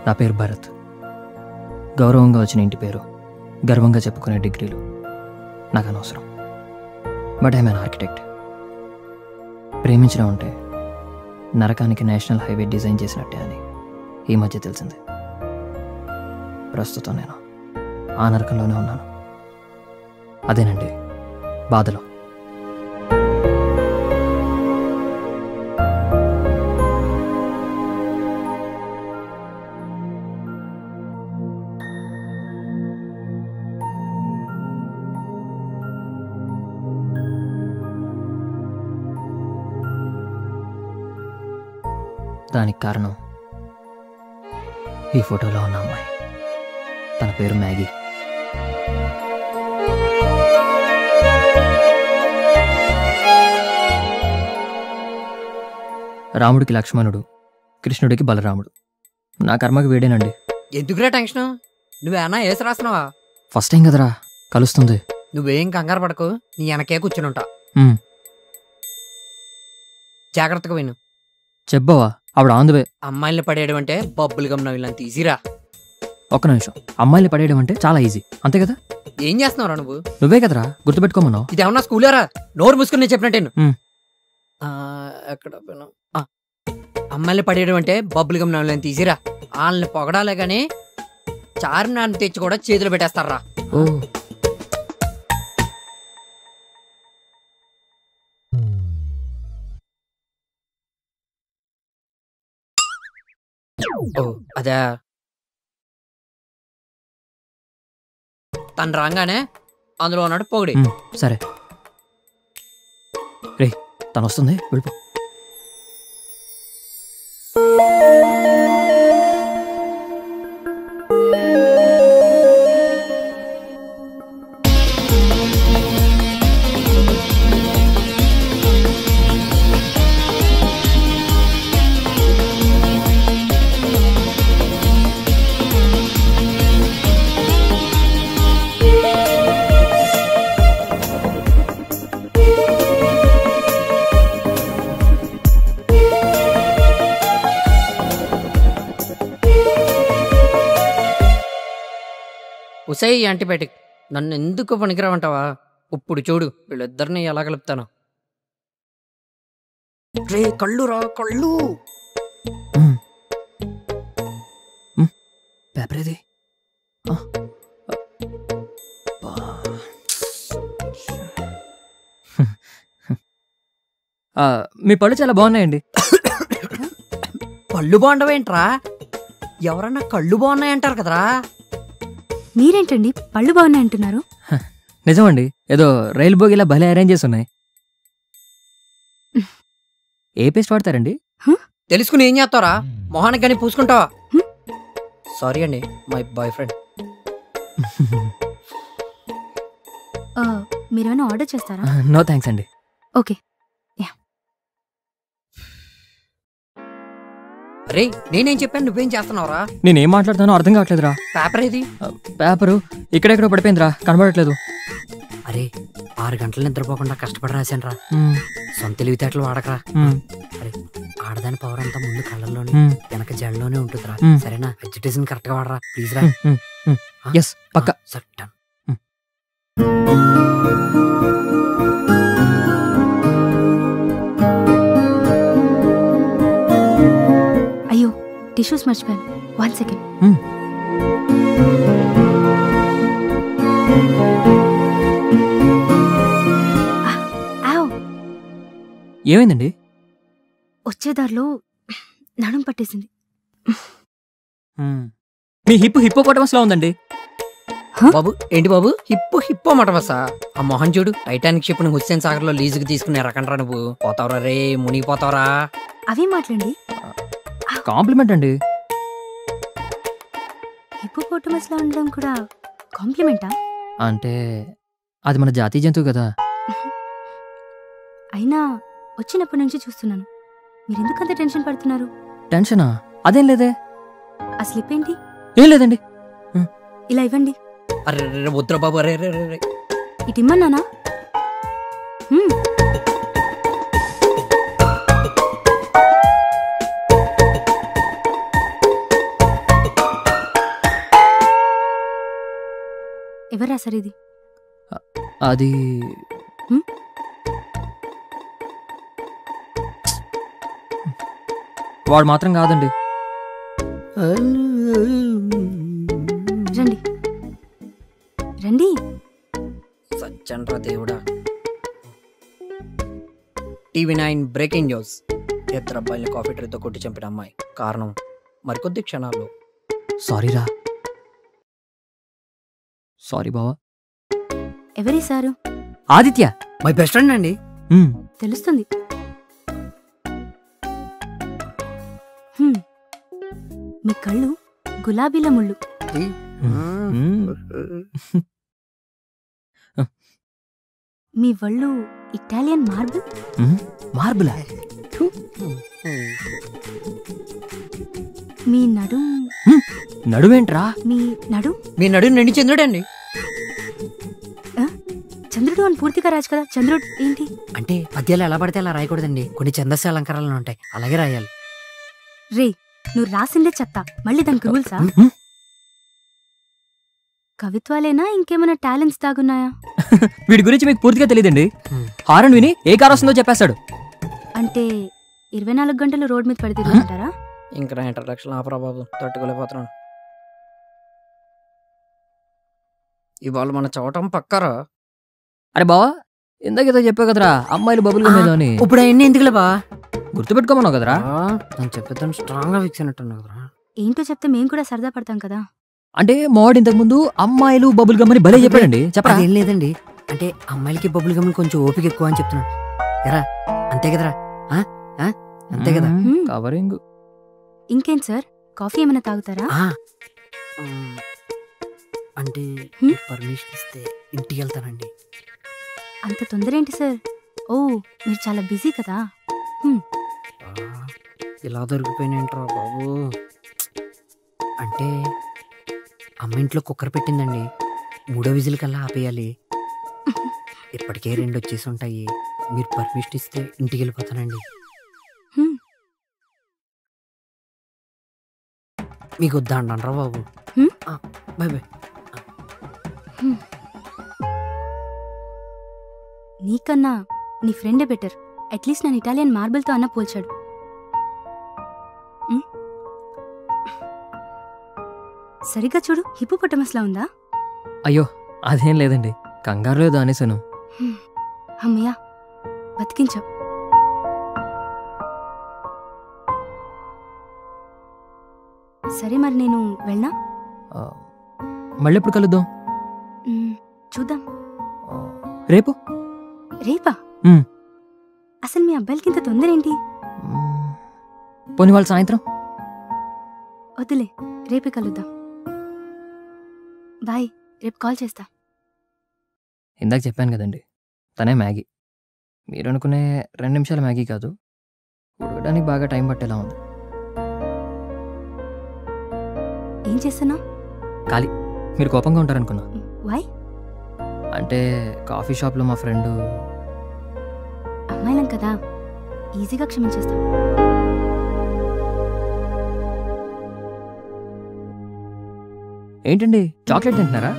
నా పేరు భరత్. గౌరవంగా వచ్చిన ఇంటి పేరు, గర్వంగా చెప్పుకునే డిగ్రీలు నాకు అనవసరం. But I'm an architect. ప్రేమించడం ఉంటే నరకానికి నేషనల్ హైవే డిజైన్ చేసినట్టే అని ఈ మధ్య తెలిసింది. ప్రస్తుతం నేను ఆ నరకంలోనే ఉన్నాను. అదేనండి బాధలో. దానికి కారణం ఈ ఫోటోలో ఉన్న అమ్మాయి. తన పేరు మ్యాగీ. రాముడికి లక్ష్మణుడు, కృష్ణుడికి బలరాముడు. నా కర్మకి వేడేనండి. ఎందుకురా టెన్షన్? నువ్వేనా ఏసు రాస్తున్నావా? ఫస్ట్ టైం కదరా కలుస్తుంది. నువ్వేం కంగారు పడకు, నీ వెనకే కూర్చుని ఉంటా. జాగ్రత్తగా విను. చెప్పవా? ఆవిడ ఆందువే. అమ్మాయిల్ని పడేయడం అంటే బబ్బులు గమ్ నవ్వులంత ఈజీరా. ఒక్క నిమిషం. అమ్మాయిల్ని పడేయడం అంటే చాలా ఈజీ, అంతే కదా? ఏం చేస్తున్నావురా నువ్వు? నువ్వే కదరా గుర్తుపెట్టుకోమన్నావు. ఇదేమన్నా స్కూలేరా? నోరు మూసుకుని నేను చెప్పినట్టేను. ఎక్కడ అమ్మాయిల్ని పడేయడం అంటే బబ్బులు గమ్ నవ్వులంత ఈజీరా. వాళ్ళని పొగడాలే గానీ చార్మినార్ని తెచ్చి కూడా చేతులు పెట్టేస్తారా. ఓ అదే తను రాగానే అందులో ఉన్నాడు పొగిడి. సరే రే, తను వస్తుంది, వెళ్ళిపో. ఉసై యాంటీబయాటిక్, నన్ను ఎందుకు పనికిరావంటావా? ఇప్పుడు చూడు వీళ్ళిద్దరిని ఎలా కలుపుతాను. రే కళ్ళు రా, కళ్ళు. పేపర్ ఏది? మీ పళ్ళు చాలా బాగున్నాయండి. పళ్ళు బాగుండవేంట్రా? ఎవరన్నా కళ్ళు బాగున్నాయంటారు కదరా. మీరేంటండి పళ్ళు బాగున్నాయంటున్నారు? నిజమండి, ఏదో రైలు బోగిలా భలే అరేంజ్ చేసి ఉన్నాయి. ఏ పేస్ట్ వాడతారండి? తెలుసుకుని ఏం చేస్తావరా? మొహానికి కానీ పూసుకుంటావా? సారీ అండి, మై బాయ్ ఫ్రెండ్. మీరేమైనా ఆర్డర్ చేస్తారా? నో థ్యాంక్స్ అండి. ఓకే. అరే నేనేం చెప్పాను, నువ్వేం చేస్తున్నావురా? నేనేం మాట్లాడుతానో అర్థం కావట్లేదురా. పేపర్ ఏది? పేపరు ఇక్కడెక్కడో పడిపోయిందిరా, కనబడట్లేదు. అరే 6 గంటలు నిద్రపోకుండా కష్టపడి రాశాను రా. సొంత తెలివితేటలు వాడకరా. అరే ఆడదాని పవర్ అంతా ముందు కళ్ళల్లోనే వెనక జడలోనే ఉంటుందిరా. సరేనా? వెజిటేషన్ కరెక్ట్ గా వాడరా ప్లీజ్ రా. ఎస్ పక్కా. సట్టాను. అయ్యో టిష్యూస్ మర్చిపోయాను. 1 సెకండ్. ఏమైందండి? వచ్చేదారిలో నడుం పట్టేసింది. మీ హిప్పోపోటమస్ లా ఉందండి. బాబు ఏంటి బాబు? హిప్పో మటమసా? ఆ మొహన్ చూడు, టైటానిక్ షిప్ ని హుస్సేన్ సాగర్ లో లీజుకి తీసుకునే రకండ్రా నువ్వు. పోతావరా రే, మునిగిపోతావరా. అవి మాట్లాడండి. కాంప్లిమెంట్ అండి. హిప్పోపోటమస్ లా ఉండడం కూడా కాంప్లిమెంటా? అంటే అది మన జాతీయ జంతువు కదా. అయినా వచ్చినప్పటి నుంచి చూస్తున్నాను, మీరెందుకంత టెన్షన్ పడుతున్నారు? టెన్షనా? అదేం లేదే. ఆ స్లిప్ ఏంటి? ఏం లేదండి. ఇలా ఇవ్వండి. అరే వద్దురా బాబు. అరే ఇటు ఇమ్మన్నానా? ఎవరు రాశారు ఇది? అది వాడు మాత్రం కాదండి. రండి రండి. సచ్చండ్రా దేవుడా. TV9 breaking news. ఇద్దరు అబ్బాయిని కాఫీ ట్రేతో కొట్టి చంపిన అమ్మాయి. కారణం మరికొద్ది క్షణాల్లో. సారీరా. సారీ బావా. ఎవరి sir? Aditya, my best friend అండి. తెలుస్తుంది. మీ కళ్ళు గులాబీల ముళ్ళు, మీ వళ్ళు ఇటాలియన్ మార్బుల్. మార్బులా? మీ నడు నడువేంట్రా? మీ నడు మీ నడు నిండి చంద్రుడు అండి. చంద్రుడు అని పూర్తిగా రాజు కదా. చంద్రుడు ఏంటి అంటే పద్యాలు ఎలా పడితే అలా రాయకూడదండి. కొన్ని ఛందస్సు అలంకారాలు ఉంటాయి, అలాగే రాయాలి. రే, నువ్వు రాసిందే చెత్త, మళ్ళీ దానికి రూల్సా? కవిత్వాలేనా ఇంకేమైనా టాలెంట్స్ దాగున్నాయా? వీడి గురించి మీకు పూర్తిగా తెలియదండి. హారన్ విని ఏ కారు వస్తుందో చెప్పేస్తాడు. అంటే 24 గంటలు రోడ్ మీద పడి తిరుగుతుంటారా? ఇంకా నా ఇంట్రడక్షన్ ఆపరా బాబు, తట్టుకోలేకపోతున్నాను. ఇవాళ మన చవటం పక్కరా. అరే బావా, ఇందాకేదో చెప్పావు కదరా అమ్మాయిలు బబుల్ గమ్ ఏదో అని. ఇప్పుడు అవన్నీ ఎందుకులే బా, గుర్తుపెట్టుకోమన్నావు కదరా. నేను చెప్పేదాన్ని స్ట్రాంగ్ గా ఫిక్స్ అయినట్టున్నావు కదరా. ఏంటో చెప్తే మేము కూడా సరదా పడతాం కదా. అంటే మోడ్ ఇంతకు ముందు అమ్మాయిలు బబుల్ గమ్ అని భలే చెప్పాడండి. చెప్పరా? ఏం లేదండి, అంటే అమ్మాయిలకి బబుల్ గమ్ కొంచెం ఓపిక ఎక్కువ అని చెప్తున్నాను. ఎరా అంతే కదరా? అంతే కదా. కవరింగ్. ఇంకేం సార్, కాఫీ ఏమైనా తాగుతారా? అంటే పర్మిషన్ ఇస్తే ఇంటికి వెళ్తానండి. అంత తొందర ఏంటి సార్? ఓ, మీరు చాలా బిజీ కదా. ఇలా దొరికిపోయినంటారా బాబు. అంటే అమ్మ ఇంట్లో కుక్కర్ పెట్టిందండి, 3వ విజిల్ కల్లా ఆపేయాలి. ఇప్పటికే 2 వచ్చేసి ఉంటాయి. మీరు పర్మిషన్ ఇస్తే ఇంటికి వెళ్ళిపోతానండి. మీకు వద్దా అంటారా బాబు? Bye bye. నీకన్నా నీ ఫ్రెండే బెటర్. అట్లీస్ట్ నన్ను ఇటాలియన్ మార్బుల్తో అన్న పోల్చాడు. సరిగ్గా చూడు, హిప్పోపొటమస్లా ఉందా? అయ్యో అదేం లేదండి, కంగారు లేదు అనేసాను. అమ్మయ్యా, బతికించావు. సరే మరి నేను వెళ్ళనా? మళ్ళీ ఎప్పుడు కలుద్దాం? చూద్దాం. రేపు? రేపా? అసలు మీ అబ్బాయిలకి ఇంత తొందర ఏంటి? పోనీ వాళ్ళు సాయంత్రం? వద్దులే, రేపే కలుద్దాం. బాయ్, రేపు కాల్ చేస్తా. ఇందాక చెప్పాను కదండి, తనే మ్యాగీ. మీరు అనుకునే 2 నిమిషాల మ్యాగీ కాదు, ఉడకడానికి బాగా టైం పట్టేలా ఉంది. ఏం చేస్తున్నావు? ఖాళీ. మీరు కోపంగా ఉంటారనుకున్నా. వై? అంటే కాఫీ షాప్లో మా ఫ్రెండ్. అమ్మాయిలం కదా, ఈజీగా క్షమించేస్తాం. ఏంటండి చాక్లెట్ తింటున్నారా?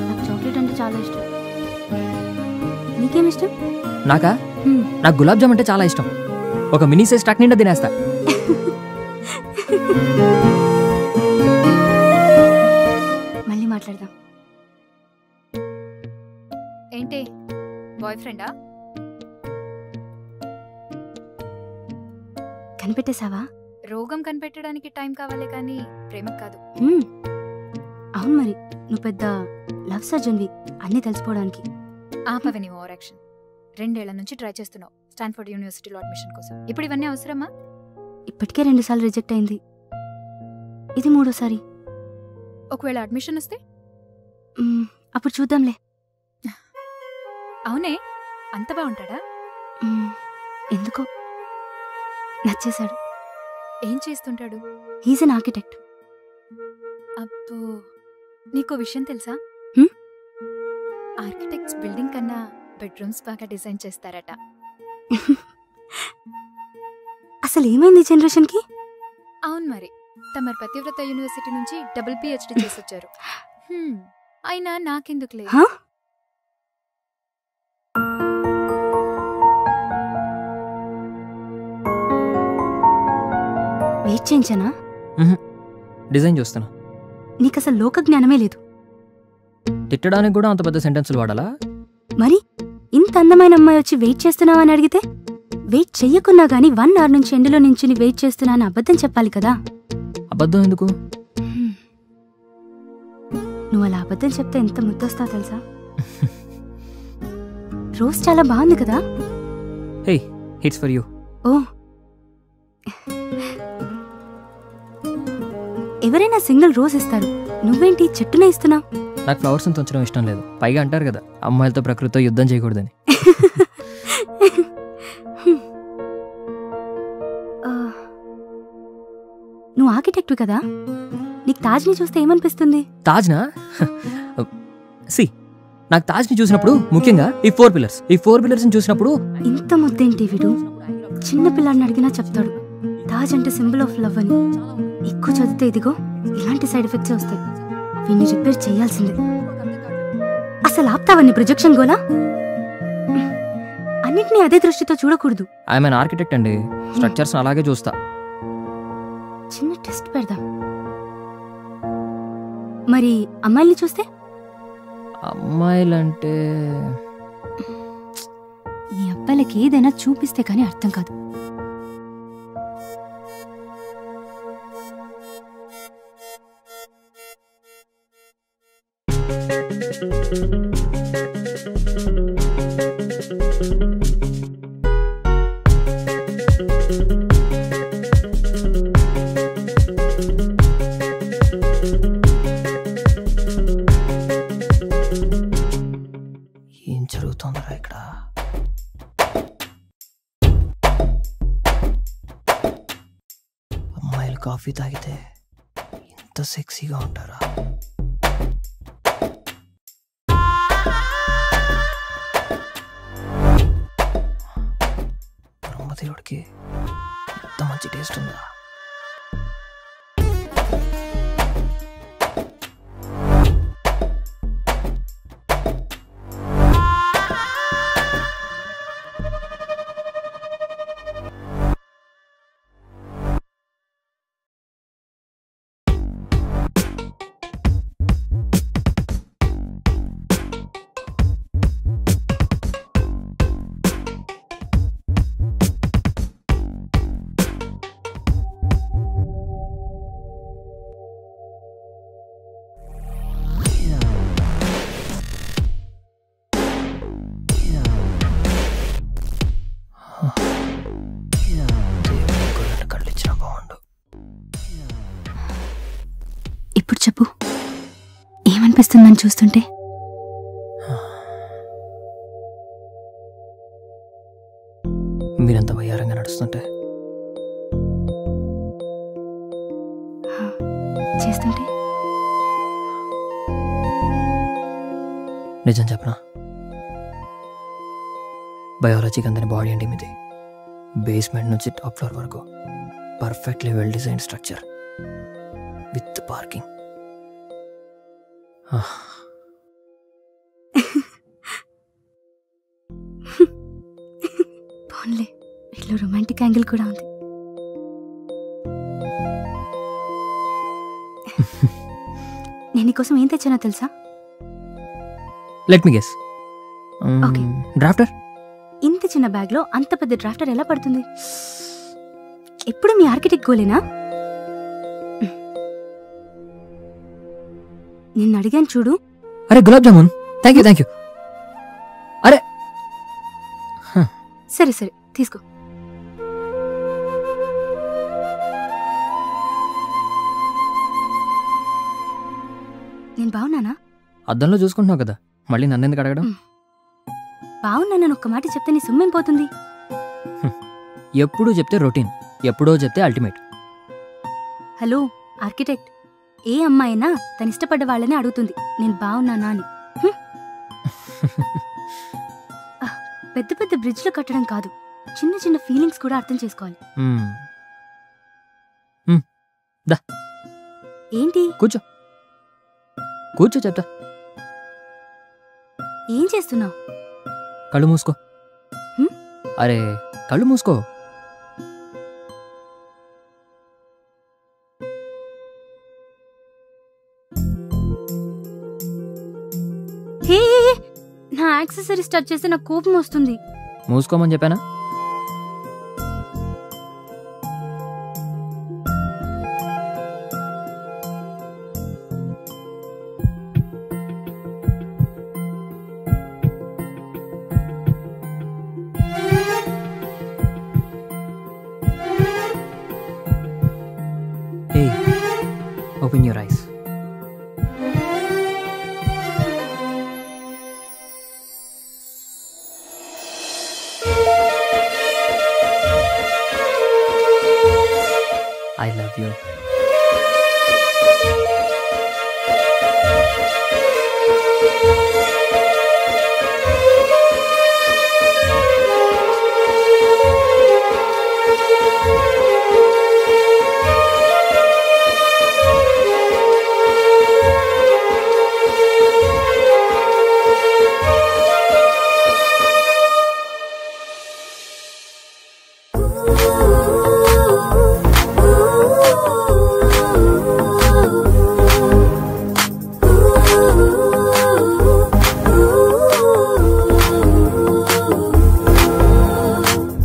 నాకు చాక్లెట్ అంటే చాలా ఇష్టం. నీకేం ఇష్టం? నాకా? నాకు గులాబ్ జామ్ అంటే చాలా ఇష్టం. ఒక మినీ సైజ్ స్టాక్ నిండా తినేస్తా. మళ్ళీ మాట్లాడదాం. ఏంటి బాయ్ ఫ్రెండా? కనిపెట్టేశావా? రోగం కనిపెట్టడానికి టైం కావాలే కానీ ప్రేమకు కాదు. అవును, మరి నువ్వు పెద్ద లవ్ సర్జన్వి అన్నీ తెలిసిపోవడానికి. ఆపవే నీ ఓవర్ యాక్షన్. 2 ఏళ్ల నుంచి ట్రై చేస్తున్నావు స్టాన్ఫోర్డ్ యూనివర్సిటీలో అడ్మిషన్ కోసం. ఇప్పుడు ఇవన్నీ అవసరమా? ఇప్పటికే 2 సార్లు రిజెక్ట్ అయింది, ఇది 3వసారి. ఒకవేళ అడ్మిషన్ వస్తే? అప్పుడు చూద్దాంలే. అవునే, అంత బాగుంటాడా? ఎందుకో నచ్చేశాడు. ఏం చేస్తుంటాడు? He's an architect. అబ్బో, నీకో విషయం తెలుసా? ఆర్కిటెక్ట్స్ బిల్డింగ్ కన్నా బెడ్రూమ్స్ బాగా డిజైన్ చేస్తారట. అసలు ఏమైంది ఈ జనరేషన్కి? అవును మరి, తమరు పతివ్రత యూనివర్సిటీ నుంచి డబుల్ PhD చేసొచ్చారు. అయినా నాకెందుకులే. హా? వెయిట్ చేయించానా? డిజైన్ చూస్తున్నా. నీకు అసలు లోక జ్ఞానమే లేదు. తిట్టడానికి కూడా అంత పెద్ద సెంటెన్సులు వాడాలా? మరి ఇంత అందమైన అమ్మాయి వచ్చి వెయిట్ చేస్తున్నావా అని అడిగితే వెయిట్ చెయ్యకున్నా గానీ 1 hour నుంచి ఎండలో నించుని వెయిట్ చేస్తున్నా అని అబద్ధం చెప్పాలి కదా. అబద్ధం ఎందుకు? నువ్వు అలా అబద్ధం చెప్తే ఎంత ముద్దొస్తా తెలుసా? రోజ్ చాలా బాగుంది కదా. హే, హిట్స్ ఫర్ యూ. ఓ, ఎవరైనా సింగిల్ రోజ్ ఇస్తారు, నువ్వేంటి చెట్టునే ఇస్తున్నావు? నాకు ఫ్లవర్స్ ఉంచడం ఇష్టం లేదు. పైగా అంటారు కదా, అమ్మాయిలతో ప్రకృతితో యుద్ధం చేయకూడదని. నువ్వు ఆర్కిటెక్ట్ కదా, నీకు తాజ్ని చూస్తే ఏమనిపిస్తుంది? తాజ్నా? సి, నాకు తాజ్ని చూసినప్పుడు ముఖ్యంగా ఈ 4 pillars చూసినప్పుడు ఇంత ముద్దేంటి వీడు? చిన్న పిల్లాడిని అడిగినా చెప్తాడు తాజ్ అంటే సింబల్ ఆఫ్ లవ్ అని. ఎక్కువ చదివితే ఇదిగో ఇలాంటి సైడ్ ఎఫెక్ట్స్ వస్తాయి. వీడిని రిపేర్ చేయాల్సిందే. అసలు ఆప్తావన్నీ ప్రొజెక్షన్ గోలా? అన్నిటినీ అదే దృష్టితో చూడకూడదు. ఐఎమ్ ఆర్కిటెక్ట్ అండి, స్ట్రక్చర్స్ అలాగే చూస్తా. చిన్న టెస్ట్ పెడదాం. మరి అమ్మాయిల్ని చూస్తే? అమ్మాయిలంటే నీ అబ్బాయిలకి ఏదైనా చూపిస్తే కానీ అర్థం కాదు. ఏం జరుగుతుందిరా ఇక్కడ? అమ్మాయిలు కాఫీ తాగితే ఇంత సెక్సీగా ఉంటారా? బ్రహ్మదేవుడికి ఇంత మంచి టేస్ట్ ఉందా? ఇప్పుడు చెప్పు, ఏమనిపిస్తుందని చూస్తుంటే? మీరంత వయ్యారంగా నడుస్తుంటే, చేస్తుంటే? నిజం చెప్పనా, బయాలజీకి అందని బాడీ అండి మీది. బేస్మెంట్ నుంచి టాప్ ఫ్లోర్ వరకు perfectly well design structure with parking. పోన్లే, వీటిలో రొమాంటిక్ యాంగిల్ కూడా ఉంది. నేను నీకోసం ఏం తెచ్చానో తెలుసా? Let me guess. Okay. Drafter. ఇంత చిన్న బ్యాగ్ లో అంత పెద్ద డ్రాఫ్టర్ ఎలా పడుతుంది? ఎప్పుడు మీ ఆర్కిటెక్ట్ గోలేనా? నిన్ను అడిగాను చూడు. అరే గులాబ్ జామున్, థ్యాంక్ యూ. అరే సరే సరే తీసుకో. నేను బాగున్నానా? అద్దంలో చూసుకుంటున్నావు కదా, మళ్ళీ నన్ను ఎందుకు అడగడం? బాగున్నానని ఒక్క మాట చెప్తే నీ సొమ్మేం పోతుంది? ఎప్పుడూ చెప్తే రొటీన్, ఎప్పుడో చెప్తే అల్టిమేట్. హలో ఆర్కిటెక్ట్, ఏ అమ్మాయినా తన ఇష్టపడ్డ వాళ్ళని అడుగుతుంది నేను బాగున్నానా అని. పెద్ద పెద్ద బ్రిడ్జ్లు కట్టడం కాదు, చిన్న చిన్న ఫీలింగ్స్ కూడా అర్థం చేసుకోవాలి. దా ఏంటి? కూర్చో చెప్తా. చేస్తున్నావు? కళ్ళు మూసుకో. అరే కళ్ళు మూసుకో. హే, నా యాక్సెసరీస్ టచ్ చేస్తే నాకు కోపం వస్తుంది. మూసుకోమని చెప్పానా? Hey, open your eyes. I love you.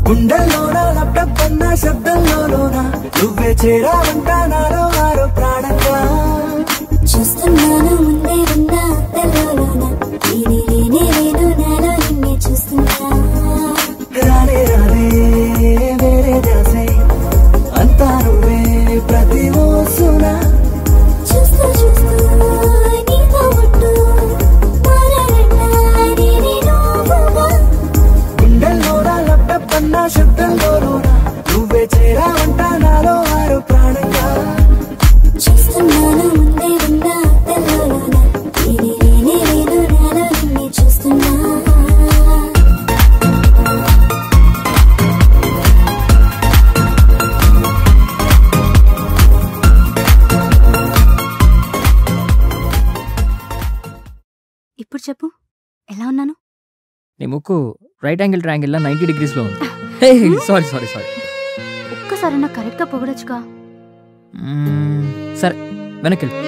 గుండెల్లోన లబ్డబ్బన్న శబ్దంలోన నువ్వే చేరావంటా నాలో ఆరో ప్రాణంగా చూస్తున్నాను ముందే ఉన్నా అద్దలోన ఇది లేనే లేదు నాలో నిన్నే చూస్తున్నా రాలే రాలే వేరే దాసే అంతా నువ్వే ప్రతి ఓసున చూస్తూ చూస్తూ నీతో ఉంటూ మారాలంటా నేనే నువ్వుగా గుండెల్లోన లబ్డబ్బన్న శబ్దంలోన నువ్వే చేరావంటా నాలో ఆరో ప్రాణంగా చూస్తున్నాను ముందే ఉన్నా అద్దలోన ఇది లేనే లేదు నాలో నిన్నే చూస్తున్నా ఇప్పుడు చెప్పు, ఎలా ఉన్నాను? నీ ముక్కు రైట్ యాంగిల్ ట్రయాంగిల్లో 90 degreesలో ఉంది. Sorry sorry sorry. ఒక్కసారి నాకు కరెక్ట్గా పొగడొచ్చుగా. సరే వెనక్కి వెళ్ళు.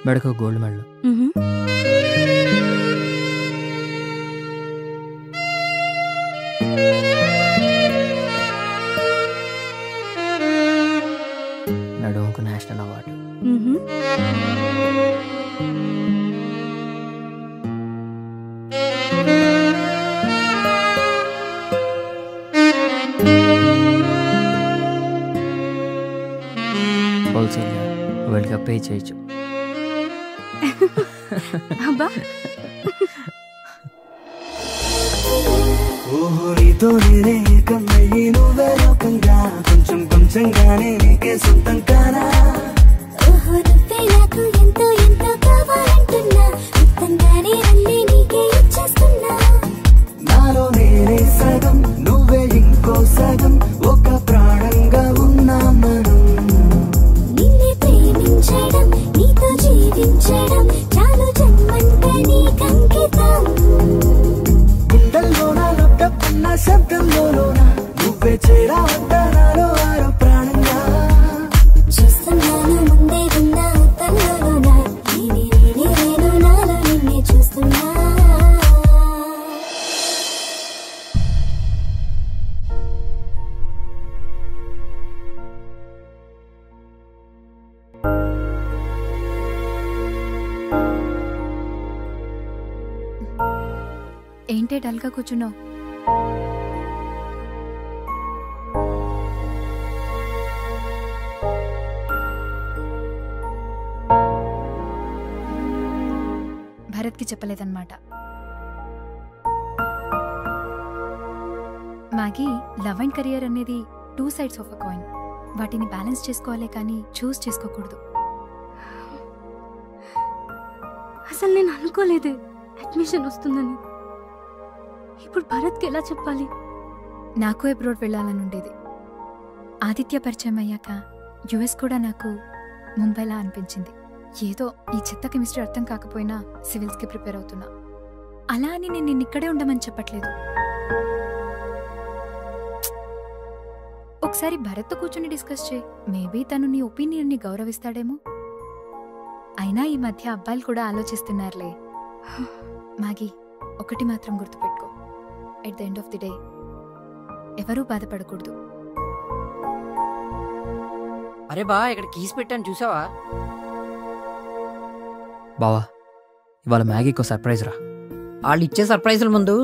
మెడకు గోల్డ్ మెడల్. నడుముకు నేషనల్ అవార్డు. హోల్సేల్గా వరల్డ్ కప్ పే చేయొచ్చు. అబ్బా, ఓహో నీతో నేనే ఏకమయ్యి నువ్వే లోకంగా కొంచెం కొంచెంగానే నీకే సొంతం కానా ఓహో నువ్వే నాకు ఎంతో ఎంతో కావాలంటున్నా మొత్తంగానే అన్నీ నీకే ఇచ్చేస్తున్నా నాలో నేనే సగం నువ్వే ఇంకో సగం ఒక ప్రాణంగా ఉన్నా మనం నిన్నే ప్రేమించడం నీతో జీవించడం చాలు జన్మంత నీకంకితం గుండెల్లోన లబ్డబ్బన్న శబ్దంలోన నువ్వే చేరావంటా నాలో ఆరో ప్రాణంగా చూస్తున్నాను ముందే ఉన్నా అద్దలోన ఇది లేనే లేదు నాలో నిన్నే చూస్తున్నా ఏంటే డల్గా కూర్చున్నావు? భరత్కి చెప్పలేదన్నమాట. మాగి, లవ్ అండ్ కెరియర్ అనేది 2 sides ఆఫ్ అ కాయిన్. వాటిని బ్యాలెన్స్ చేసుకోవాలే కానీ చూస్ చేసుకోకూడదు. అసలు నేను అనుకోలేదు అడ్మిషన్ వస్తుందని. ఇప్పుడు భరత్కి ఎలా చెప్పాలి? నాకు అబ్రాడ్ వెళ్ళాలని ఉండేది. ఆదిత్య పరిచయం అయ్యాక యుఎస్ కూడా నాకు ముంబైలా అనిపించింది. ఏదో ఈ చెత్త కెమిస్ట్రీ అర్థం కాకపోయినా సివిల్స్కి ప్రిపేర్ అవుతున్నా. అలా అని నేను నిన్నిక్కడే ఉండమని చెప్పట్లేదు. ఒకసారి భరత్తో కూర్చొని డిస్కస్ చేయి. మేబీ తను నీ ఒపీనియన్ని గౌరవిస్తాడేమో. అయినా ఈ మధ్య అబ్బాయిలు కూడా ఆలోచిస్తున్నారులే. మాగి, ఒకటి మాత్రం గుర్తుపెట్టుకో, at the end of the day ఎవరూ బాధపడకూడదు. అరే బా, ఇక్కడ కీస్ పెట్టాను చూసావా? బావా, ఇవాళ మ్యాగీకి ఒక సర్ప్రైజ్ రా. వాళ్ళు ఇచ్చే సర్ప్రైజుల ముందు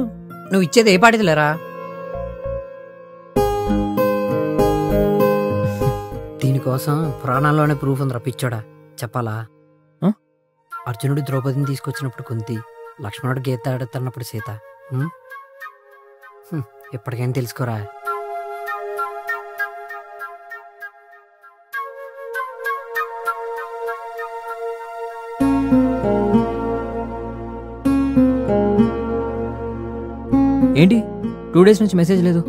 నువ్వు ఇచ్చేది ఏ పాటిదిలేరా? దీనికోసం పురాణాల్లోనే ప్రూఫ్ ఉందిరా పిచ్చోడా. చెప్పాలా? అర్జునుడు ద్రౌపదిని తీసుకొచ్చినప్పుడు కుంతి, లక్ష్మణుడు గీత ఆడుతున్నప్పుడు సీత. ఎప్పటికైనా తెలుసుకోరా. ఏంటి 2 days నుంచి మెసేజ్ లేదు?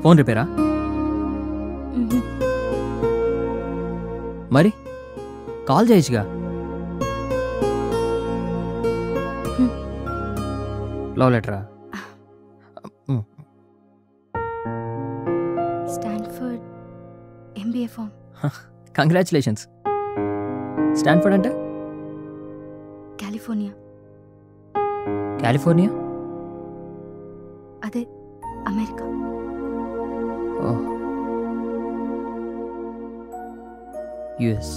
ఫోన్ రిపేరా? మరి కాల్ చేయొచ్చుగా. లవ్ లెటరా? Stanford MBA form. Congratulations. Stanford అంటే? కాలిఫోర్నియా. కాలిఫోర్నియా? అదే అమెరికా. యుఎస్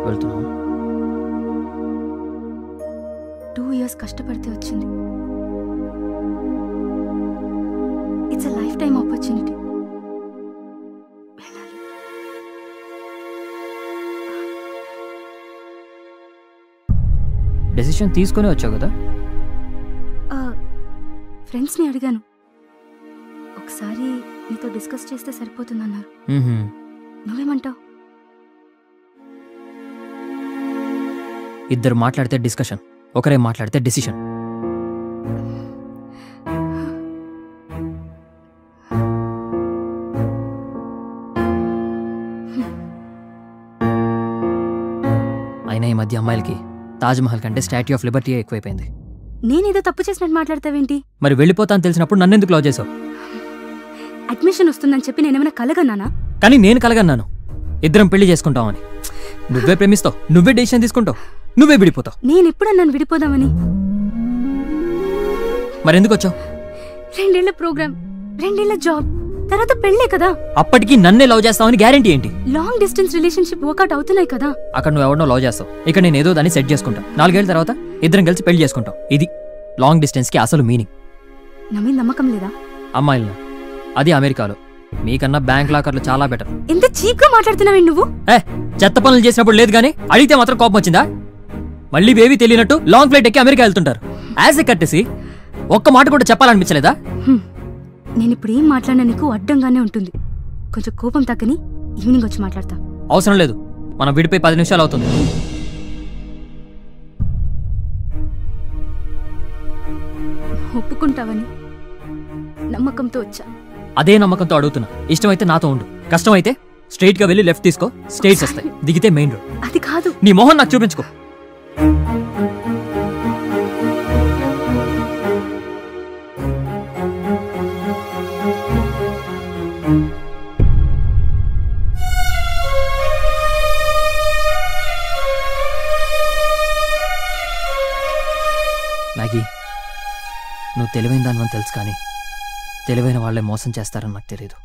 వెళ్తున్నాం. 2 years కష్టపడితే వచ్చింది. It's a life time opportunity. వెళ్ళాలి. డెసిషన్ తీసుకొని వచ్చావు కదా? ఫ్రెండ్స్ని అడిగాను. ఒకసారి నీతో డిస్కస్ చేస్తే సరిపోతుందన్నారు. నువ్వేమంటావు? ఇద్దరు మాట్లాడితే డిస్కషన్, ఒకరే మాట్లాడితే డెసిషన్. అయినా ఈ మధ్య అమ్మాయిలకి తాజ్మహల్ కంటే స్టాట్యూ ఆఫ్ లిబర్టీ ఎక్కువైపోయింది. నేనేదో తప్పు చేసినట్టు మాట్లాడతావేంటి? మరి వెళ్ళిపోతాను తెలిసినప్పుడు నన్నెందుకు లవ్ చేసావు? అడ్మిషన్ వస్తుందని చెప్పి నేనేమైనా కలగన్నానా? కానీ నేను కలగన్నాను, ఇద్దరం పెళ్లి చేసుకుంటామని. నువ్వే ప్రేమిస్తావు, నువ్వే డెసిషన్ తీసుకుంటావు, నువ్వే విడిపోతావు. నేను ఎప్పుడన్నాను విడిపోదామని? మరెందుకు వచ్చావు? 2 ఏళ్ల ప్రోగ్రామ్, 2 ఏళ్ల జాబ్, తర్వాత పెళ్ళే కదా. అప్పటికి నన్నే లవ్ చేస్తావని గ్యారెంటీ ఏంటి? లాంగ్ డిస్టెన్స్ రిలేషన్షిప్ వర్కౌట్ అవుతున్నాయి కదా. అక్కడ నువ్వు ఎవరినో లవ్ చేస్తావు, ఇక్కడ నేను ఏదో దాన్ని సెట్ చేసుకుంటా. 4 ఏళ్ల తర్వాత ఇద్దరం కలిసి పెళ్లి చేసుకుంటాం. ఇది లాంగ్ డిస్టెన్స్ కి అసలు మీనింగ్. నా మీద నమ్మకం లేదా? అమ్మాయిలను, అది అమెరికాలో, మీకన్నా బ్యాంక్ లాకర్లు చాలా బెటర్. ఎంత చీప్ గా మాట్లాడుతున్నావు నువ్వు? చెత్త పనులు చేసినప్పుడు లేదు గానీ అడిగితే మాత్రం కోపం వచ్చిందా? మళ్ళీ బేబీ తెలియనట్టు లాంగ్ ఫ్లైట్ ఎక్కి అమెరికా వెళ్తుంటారు. యాజ్ ఎ కట్టేసి ఒక్క మాట కూడా చెప్పాలనిపించలేదా? నేను ఇప్పుడు ఏం మాట్లాడినా నీకు అడ్డంగానే ఉంటుంది. కొంచెం కోపం తగ్గని ఈవినింగ్ వచ్చి మాట్లాడతా. అవసరం లేదు, మనం విడిపోయి 10 నిమిషాలు అవుతుంది. ఒప్పుకుంటావని నమ్మకంతో వచ్చా. అదే నమ్మకంతో అడుగుతున్నా. ఇష్టమైతే నాతో ఉండు, కష్టమైతే స్ట్రైట్ గా వెళ్ళి లెఫ్ట్ తీసుకో. స్టేట్స్ వస్తాయి, దిగితే మెయిన్ రోడ్. అది కాదు. నీ మొహం నాకు చూపించుకో. మ్యాగీ, నువ్వు తెలివైన దానివని తెలుసు, కానీ తెలివైన వాళ్ళే మోసం చేస్తారని నాకు తెలియదు.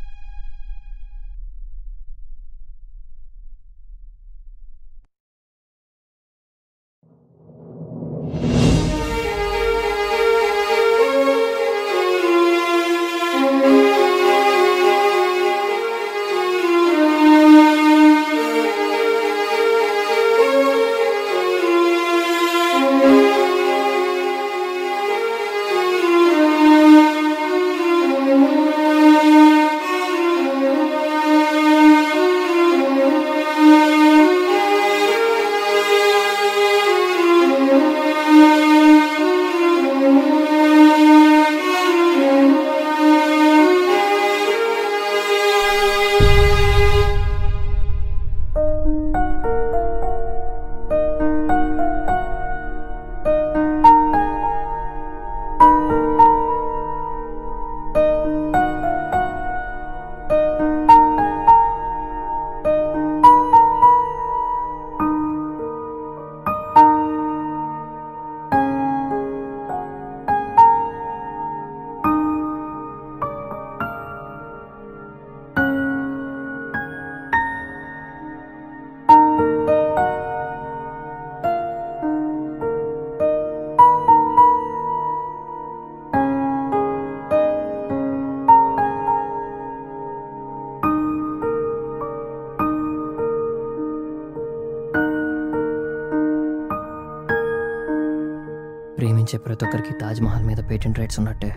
ప్రేమించే ప్రతి ఒక్కరికి తాజ్మహల్ మీద పేటెంట్ రైట్స్ ఉన్నట్టే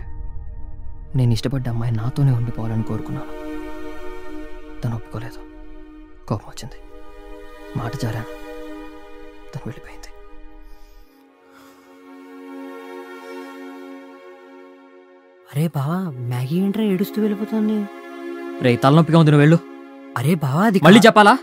నేను ఇష్టపడ్డ అమ్మాయి నాతోనే ఉండిపోవాలని కోరుకున్నాను. తను ఒప్పుకోలేదు. కోపం వచ్చింది, మాట జారాను, తను వెళ్ళిపోయింది. అరే బావా, మ్యాగీ ఏంట్రా ఏడుస్తూ వెళ్ళిపోతుంది? రే తలనొప్పిగా ఉంది, నువ్వు వెళ్ళు. అరే బావా, అది మళ్ళీ చెప్పాలా?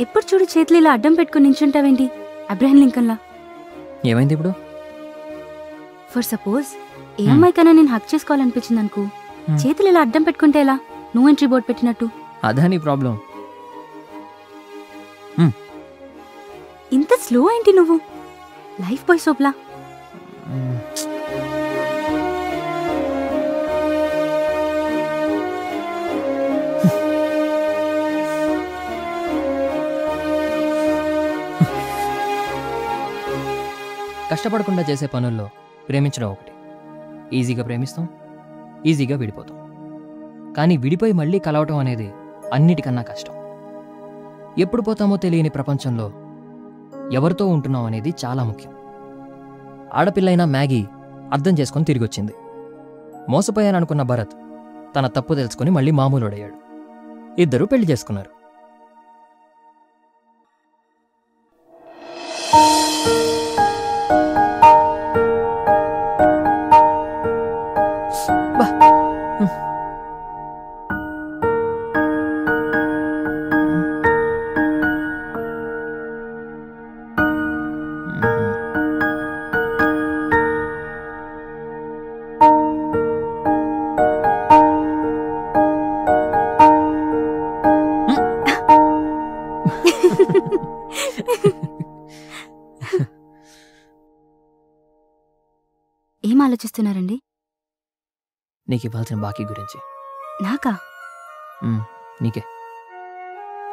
ఎప్పుడు చూడు చేతులు ఇలా అడ్డం పెట్టుకుని నించుంటావేంటి అబ్రహం లింకన్లా? ఏమైంది ఇప్పుడు? ఫర్ సపోజ్ ఏ అమ్మాయికైనా నేను హక్ చేసుకోవాలనిపించింది అనుకో, చేతులు ఇలా అడ్డం పెట్టుకుంటే ఎలా? నో ఎంట్రీ బోర్డ్ పెట్టినట్టు. అదా నీ ప్రాబ్లం? ఇంత స్లో ఏంటి నువ్వు? లైఫ్ బాయ్ సోప్లా. కష్టపడకుండా చేసే పనుల్లో ప్రేమించడం ఒకటి. ఈజీగా ప్రేమిస్తాం, ఈజీగా విడిపోతాం. కానీ విడిపోయి మళ్ళీ కలవటం అనేది అన్నిటికన్నా కష్టం. ఎప్పుడు పోతామో తెలియని ప్రపంచంలో ఎవరితో ఉంటున్నాం అనేది చాలా ముఖ్యం. ఆడపిల్లైన మ్యాగీ అర్థం చేసుకొని తిరిగొచ్చింది. మోసపోయాననుకున్న భరత్ తన తప్పు తెలుసుకొని మళ్ళీ మామూలుడయ్యాడు. ఇద్దరూ పెళ్లి చేసుకున్నారు. ఏం ఆలోచిస్తున్నారండి? నీకు ఇవ్వాల్సిన బాకీ గురించి. నాకా? నీకే.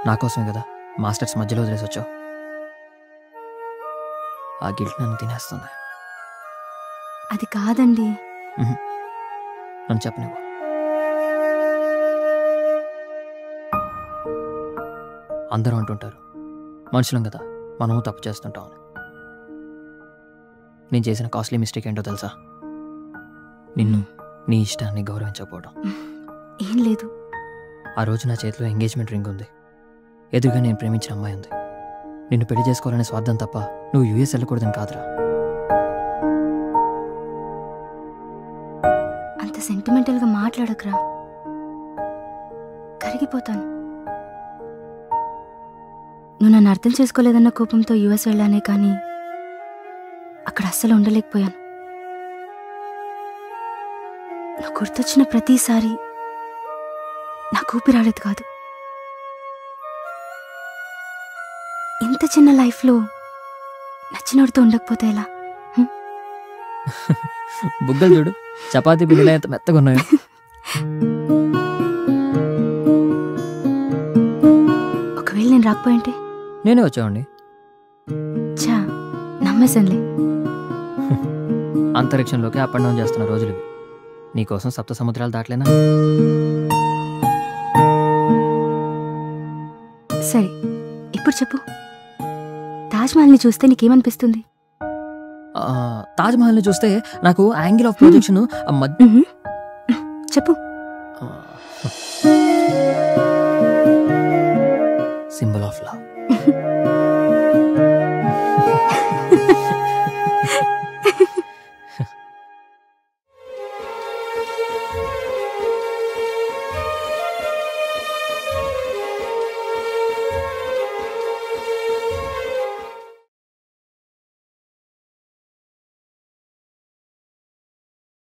నా కోసమే కదా మాస్టర్స్ మధ్యలో వదిలేసి వచ్చావు. ఆ గిల్ట్ నన్ను తినేస్తుంది. అది కాదండి. నన్ను చెప్పనివ్వు. అందరూ అంటుంటారు మనుషులం కదా, మనము తప్పు చేస్తుంటాం అని. నేను చేసిన కాస్ట్లీ మిస్టేక్ ఏంటో తెలుసా? నిన్ను, నీ ఇష్టాన్ని గౌరవించకపోవడం. ఏం లేదు. ఆ రోజు నా చేతిలో ఎంగేజ్మెంట్ రింగ్ ఉంది. ఎదురుగా నేను ప్రేమించిన అమ్మాయి ఉంది. నిన్ను పెళ్లి చేసుకోవాలనే స్వార్థం తప్ప నువ్వు యూఎస్ వెళ్ళకూడదని కాదురా. అంత సెంటిమెంటల్గా మాట్లాడకురా, కరిగిపోతాను. నువ్వు నన్ను అర్థం చేసుకోలేదన్న కోపంతో యూఎస్ వెళ్ళానే కానీ అక్కడ అస్సలు ఉండలేకపోయాను. నువ్వు గుర్తొచ్చిన ప్రతిసారి నాకు ఊపిరాడేది కాదు. ఇంత చిన్న లైఫ్లో నచ్చినోడితో ఉండకపోతే ఎలా? బుగ్గలు చూడు, చపాతీ బిడ్డలు ఎంత మెత్తగా ఉన్నాయో. ఒకవేళ నేను రాకపోయింటే నేనే వచ్చావండి. చా నమ్మేశానులే. అంతరిక్షంలోకి అప్ అండ్ డౌన్ చేస్తున్న రోజులు ఇవి. నీకోసం సప్త సముద్రాలు దాటలేనా? సరే, ఇప్పుడు చెప్పు. తాజ్మహల్ని చూస్తే నీకేమనిపిస్తుంది? తాజ్ మహల్ని చూస్తే నాకు యాంగిల్ ఆఫ్ ప్రొజెక్షన్ చెప్పు.